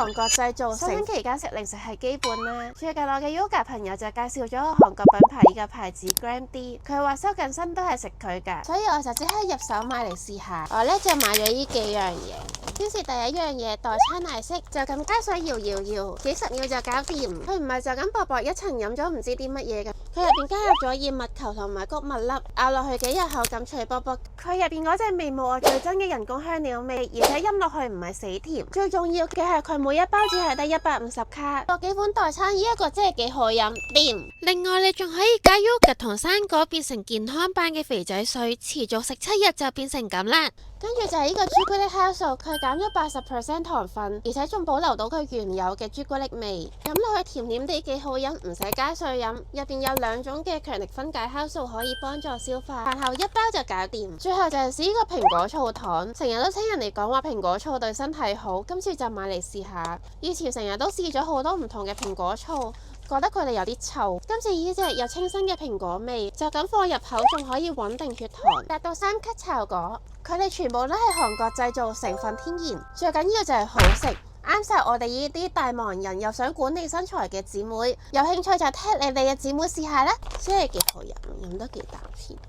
韓國製造，新春期間食零食係基本啦。最近我嘅 Yoga 朋友就介紹咗個韓國品牌嘅牌子 Grandi， 佢話收緊身都係食佢㗎，所以我就即刻入手買嚟試下。我呢就買咗呢幾樣嘢。先是第一樣嘢，代餐奶昔，就咁加水搖，幾十秒就搞掂。佢唔係就咁薄薄一層飲咗唔知啲乜嘢嘅，佢入邊加入咗燕麥球同埋穀物粒，咬落去幾日口感脆卜卜。佢入邊嗰隻味冇我最憎嘅人工香料味，而且飲落去唔係死甜。最重要嘅係佢每一包只係得150卡。個幾款代餐呢一個真係幾好飲，掂。另外你仲可以加 yogurt 同生果變成健康版嘅肥仔水，持續食7日就變成咁啦。跟住就係呢個朱古力酵素，佢減咗80% 糖分，而且仲保留到佢原有嘅朱古力味，飲落去甜甜地幾好飲，唔使加水飲。入邊有2種嘅強力分解酵素可以幫助消化，飯後1包就搞掂。最後就係試呢個蘋果醋糖，成日都聽人哋講話蘋果醋對身體好，今次就買嚟試下。以前成日都試咗好多唔同嘅蘋果醋，覺得佢哋有啲臭，今次呢隻有清新嘅蘋果味，就咁放入口仲可以穩定血糖，達到3級效果。佢哋全部都係韓國製造，成分天然，最緊要就係好食，啱晒我哋呢啲大忙人又想管理身材嘅姊妹。有興趣就踢你哋嘅姊妹試下啦，真係幾好飲，飲得幾啖添。